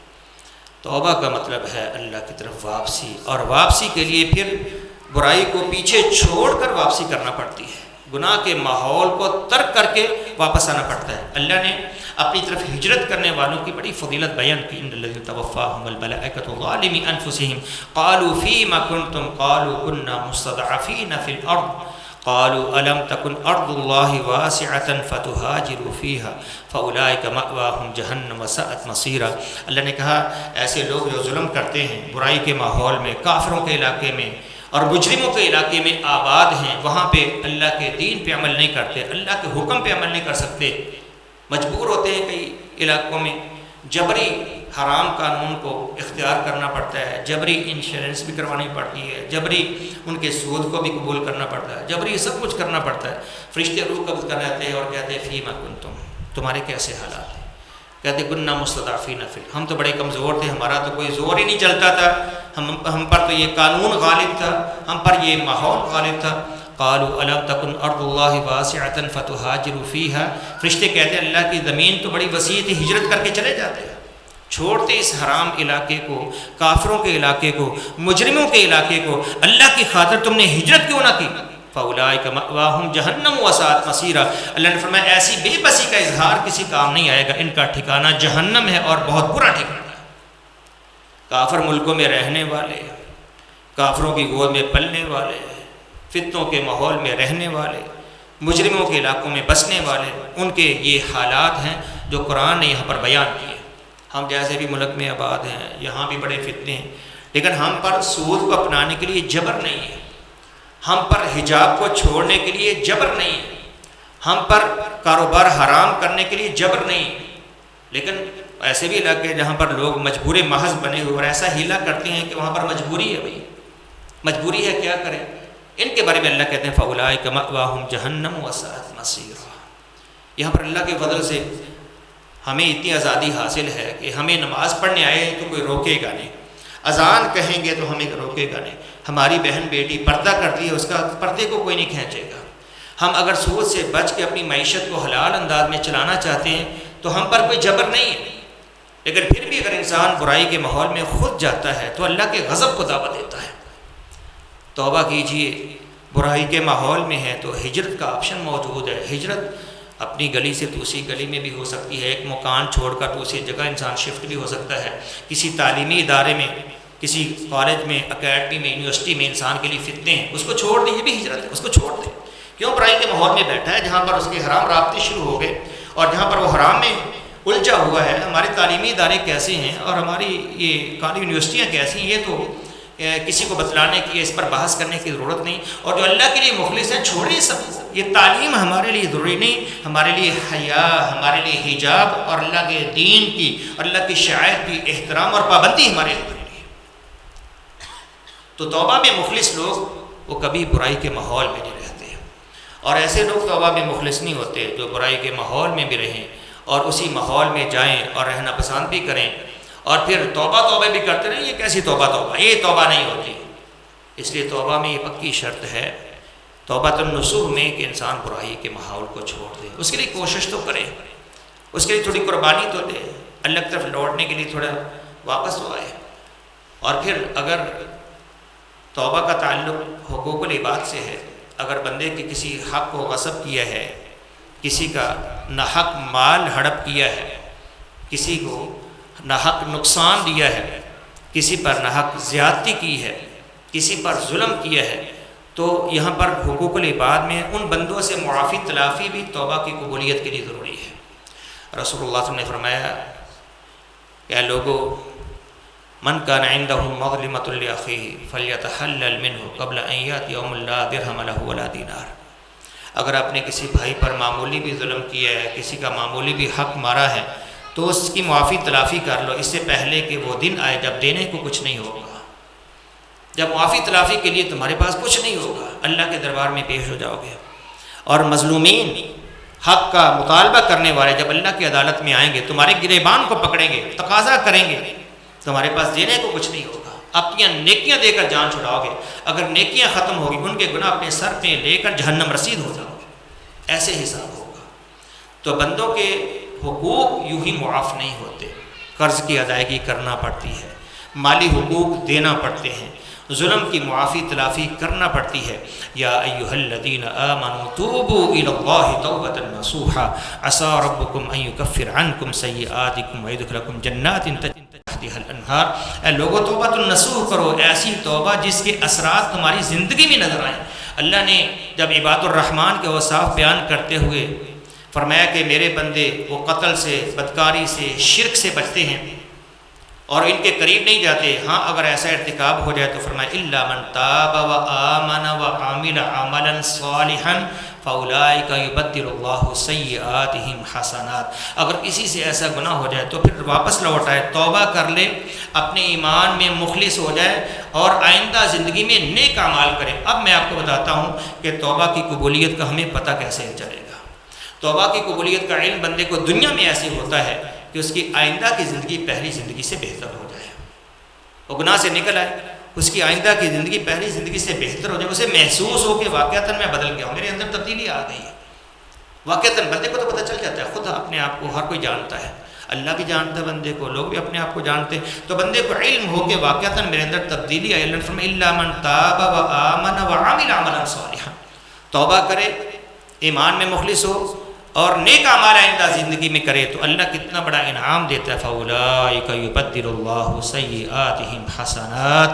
توبہ کا مطلب ہے اللہ کی طرف واپسی، اور واپسی کے لیے پھر برائی کو پیچھے چھوڑ کر واپسی کرنا پڑتی ہے، گناہ کے ماحول کو ترک کر کے واپس آنا پڑتا ہے۔ اللہ نے اپنی طرف ہجرت کرنے والوں کی بڑی فضیلت بیان کی، ان الذین توفاہم الملائکۃ ظالمی انفسہم قالوا فیما کنتم قالوا کنا مستضعفین فی الارض قالوا الم تکن ارض اللہ واسعۃ فتہاجروا فیہا فاولئک مأواہم جہنم وساءت مصیرا۔ اللہ نے کہا ایسے لوگ جو ظلم کرتے ہیں، برائی کے ماحول میں، کافروں کے علاقے میں اور مجرموں کے علاقے میں آباد ہیں، وہاں پہ اللہ کے دین پہ عمل نہیں کرتے، اللہ کے حکم پہ عمل نہیں کر سکتے، مجبور ہوتے ہیں کئی علاقوں میں جبری حرام قانون کو اختیار کرنا پڑتا ہے، جبری انشورنس بھی کروانی پڑتی ہے، جبری ان کے سود کو بھی قبول کرنا پڑتا ہے، جبری سب کچھ کرنا پڑتا ہے۔ فرشتے روح قبض کر رہتے ہیں اور کہتے ہیں فیما کنتم، تمہارے کیسے حالات ہیں؟ کہتے کننا مستضعفین فی، ہم تو بڑے کمزور تھے، ہمارا تو کوئی زور ہی نہیں چلتا تھا، ہم پر تو یہ قانون غالب تھا، ہم پر یہ ماحول غالب تھا۔ قالوا الم تکن ارض اللہ واسعۃ فتہاجروا فیہا، فرشتے کہتے ہیں اللہ کی زمین تو بڑی وسیع تھی، ہجرت کر کے چلے جاتے ہیں، چھوڑتے اس حرام علاقے کو، کافروں کے علاقے کو، مجرموں کے علاقے کو، اللہ کی خاطر تم نے ہجرت کیوں نہ کی؟ فاولئک مأواہم جہنم وساءت مصیرا، اللہ نے فرمایا ایسی بے بسی کا اظہار کسی کام نہیں آئے گا، ان کا ٹھکانہ جہنم ہے اور بہت برا ٹھکانہ ہے۔ کافر ملکوں میں رہنے والے، کافروں کی گود میں پلنے والے، فتنوں کے ماحول میں رہنے والے، مجرموں کے علاقوں میں بسنے والے، ان کے یہ حالات ہیں جو قرآن نے یہاں پر بیان کیے۔ ہم جیسے بھی ملک میں آباد ہیں، یہاں بھی بڑے فتنے ہیں، لیکن ہم پر سود کو اپنانے کے لیے جبر نہیں ہے، ہم پر حجاب کو چھوڑنے کے لیے جبر نہیں ہے، ہم پر کاروبار حرام کرنے کے لیے جبر نہیں ہے، لیکن ایسے بھی علاقے جہاں پر لوگ مجبور محض بنے ہوئے اور ایسا ہیلا کرتے ہیں کہ وہاں پر مجبوری ہے، بھائی مجبوری ہے، کیا کریں؟ ان کے بارے میں اللہ کہتے ہیں فاولئک مأواہم جہنم وساءت مصیرا۔ یہاں پر اللہ کے فضل سے ہمیں اتنی آزادی حاصل ہے کہ ہمیں نماز پڑھنے آئے تو کوئی روکے گا نہیں، اذان کہیں گے تو ہمیں روکے گا نہیں، ہماری بہن بیٹی پردہ کرتی ہے، اس کا پردے کو کوئی نہیں کھینچے گا، ہم اگر سود سے بچ کے اپنی معیشت کو حلال انداز میں چلانا چاہتے ہیں تو ہم پر کوئی جبر نہیں ہے، لیکن پھر بھی اگر انسان برائی کے ماحول میں خود جاتا ہے تو اللہ کے غضب کو دعوت دیتا ہے۔ توبہ کیجئے، برائی کے ماحول میں ہے تو ہجرت کا آپشن موجود ہے، ہجرت اپنی گلی سے دوسری گلی میں بھی ہو سکتی ہے، ایک مکان چھوڑ کر دوسری جگہ انسان شفٹ بھی ہو سکتا ہے، کسی تعلیمی ادارے میں، کسی کالج میں، اکیڈمی میں، یونیورسٹی میں انسان کے لیے فتنے ہیں، اس کو چھوڑ دیں، یہ بھی ہجرت ہے، اس کو چھوڑ دیں۔ کیوں برائی کے ماحول میں بیٹھا ہے جہاں پر اس کے حرام رابطے شروع ہو گئے اور جہاں پر وہ حرام میں الجھا ہوا ہے؟ ہمارے تعلیمی ادارے کیسے ہیں اور ہماری یہ کالج یونیورسٹیاں کیسی ہیں، یہ تو کسی کو بتلانے کی، اس پر بحث کرنے کی ضرورت نہیں۔ اور جو اللہ کے لیے مخلص ہیں چھوڑیں سب کو، یہ تعلیم ہمارے لیے ضروری نہیں، ہمارے لیے حیا، ہمارے لیے حجاب اور اللہ کے دین کی، اللہ کی شاعر کی احترام اور پابندی ہمارے لیے ضروری ہے۔ تو توبہ میں مخلص لوگ وہ کبھی برائی کے ماحول میں نہیں رہتے، اور ایسے لوگ توبہ میں مخلص نہیں ہوتے جو برائی کے ماحول میں بھی رہیں اور اسی ماحول میں جائیں اور رہنا پسند بھی کریں اور پھر توبہ بھی کرتے رہیں۔ یہ کیسی توبہ، یہ توبہ نہیں ہوتی۔ اس لیے توبہ میں یہ پکی شرط ہے توبۃ النصوح میں کہ انسان برائی کے ماحول کو چھوڑ دے، اس کے لیے کوشش تو کرے، اس کے لیے تھوڑی قربانی تو دے، اللہ کی طرف لوٹنے کے لیے تھوڑا واپس ہو آئے۔ اور پھر اگر توبہ کا تعلق حقوق العباد سے ہے، اگر بندے کے کسی حق کو غصب کیا ہے، کسی کا ناحق مال ہڑپ کیا ہے، کسی کو ناحق نقصان دیا ہے، کسی پر ناحق زیادتی کی ہے، کسی پر ظلم کیا ہے، تو یہاں پر حقوق العباد میں ان بندوں سے معافی تلافی بھی توبہ کی قبولیت کے لیے ضروری ہے۔ رسول اللہ صلی اللہ علیہ وسلم نے فرمایا کہ اے لوگو، من کان عنده مظلمة لأخیہ فلیتحلل منہ قبل ان یأتی یوم لا درہم لہ ولا دینار۔ اگر آپ نے کسی بھائی پر معمولی بھی ظلم کیا ہے، کسی کا معمولی بھی حق مارا ہے، تو اس کی معافی تلافی کر لو، اس سے پہلے کہ وہ دن آئے جب دینے کو کچھ نہیں ہوگا، جب معافی تلافی کے لیے تمہارے پاس کچھ نہیں ہوگا، اللہ کے دربار میں پیش ہو جاؤ گے۔ اور مظلومین، حق کا مطالبہ کرنے والے جب اللہ کی عدالت میں آئیں گے، تمہارے گریبان کو پکڑیں گے، تقاضا کریں گے، تمہارے پاس دینے کو کچھ نہیں ہوگا، اپنی نیکیاں دے کر جان چھڑاؤ گے، اگر نیکیاں ختم ہوگی ان کے گناہ اپنے سر پہ لے کر جہنم رسید ہو جاؤ گے، ایسے حساب ہوگا۔ تو بندوں کے حقوق یوں ہی معاف نہیں ہوتے، قرض کی ادائیگی کرنا پڑتی ہے، مالی حقوق دینا پڑتے ہیں، ظلم کی معافی تلافی کرنا پڑتی ہے۔ یا ایھا الذین آمنوا توبوا الی اللہ توبۃ نصوحا عسى ربکم ان یکفر عنکم سیئاتکم ویدخلکم جنات تجری من تحتها الانہار۔ اے لوگو توبۃ النصوح کرو، ایسی توبہ جس کے اثرات تمہاری زندگی میں نظر آئیں۔ اللہ نے جب عباد الرحمن کے اوصاف بیان کرتے ہوئے فرمایا کہ میرے بندے وہ قتل سے، بدکاری سے، شرک سے بچتے ہیں اور ان کے قریب نہیں جاتے، ہاں اگر ایسا ارتکاب ہو جائے تو فرمایا الا من تاب وآمن وعمل عملا صالحا فاولئک یبدل اللہ سیئاتہم حسنات۔ اگر کسی سے ایسا گناہ ہو جائے تو پھر واپس لوٹ آئے، توبہ کر لے، اپنے ایمان میں مخلص ہو جائے اور آئندہ زندگی میں نیک اعمال کرے۔ اب میں آپ کو بتاتا ہوں کہ توبہ کی قبولیت کا ہمیں پتہ کیسے چلے گا۔ توبہ کی قبولیت کا علم بندے کو دنیا میں ایسے ہوتا ہے کہ اس کی آئندہ کی زندگی پہلی زندگی سے بہتر ہو جائے، وہ گناہ سے نکل آئے، اس کی آئندہ کی زندگی پہلی زندگی سے بہتر ہو جائے، اسے محسوس ہو کہ واقعتاً میں بدل گیا ہوں، میرے اندر تبدیلی آ گئی ہے۔ واقعتاً بندے کو تو پتہ چل جاتا ہے، خود اپنے آپ کو ہر کوئی جانتا ہے، اللہ بھی جانتا ہے بندے کو، لوگ بھی اپنے آپ کو جانتے ہیں، تو بندے کو علم ہو کہ واقعتاً میرے اندر تبدیلی آئی۔ اللہ نے فرمایا الا من تاب وآمن وعمل عملا صالحا، توبہ کرے، ایمان میں مخلص ہو اور نیک اعمال آئندہ زندگی میں کرے تو اللہ کتنا بڑا انعام دیتا ہے۔ فاولئک یبدل اللہ سیئاتہم حسنات،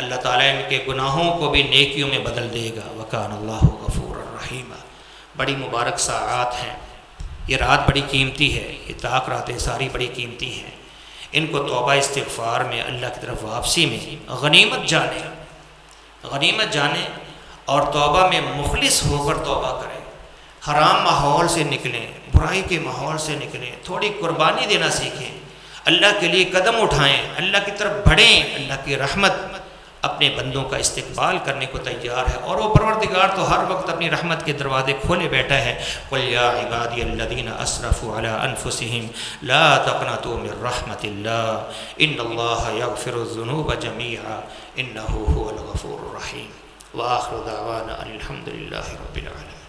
اللہ تعالیٰ ان کے گناہوں کو بھی نیکیوں میں بدل دے گا۔ وکان اللہ غفورا رحیما۔ بڑی مبارک ساعات ہیں، یہ رات بڑی قیمتی ہے، یہ طاق راتیں ساری بڑی قیمتی ہیں، ان کو توبہ استغفار میں، اللہ کی طرف واپسی میں غنیمت جانیں اور توبہ میں مخلص ہو کر توبہ کریں، حرام ماحول سے نکلیں، برائی کے ماحول سے نکلیں، تھوڑی قربانی دینا سیکھیں، اللہ کے لیے قدم اٹھائیں، اللہ کی طرف بڑھیں۔ اللہ کی رحمت اپنے بندوں کا استقبال کرنے کو تیار ہے، اور وہ پروردگار تو ہر وقت اپنی رحمت کے دروازے کھولے بیٹھا ہے۔ قل یا عبادی الذین اسرفوا علی انفسہم لا تقنطوا من رحمت اللہ ان اللہ یغفر الذنوب جمیعا انہ هو الغفور الرحیم۔ وآخر دعوانا ان الحمد للہ رب العالمین۔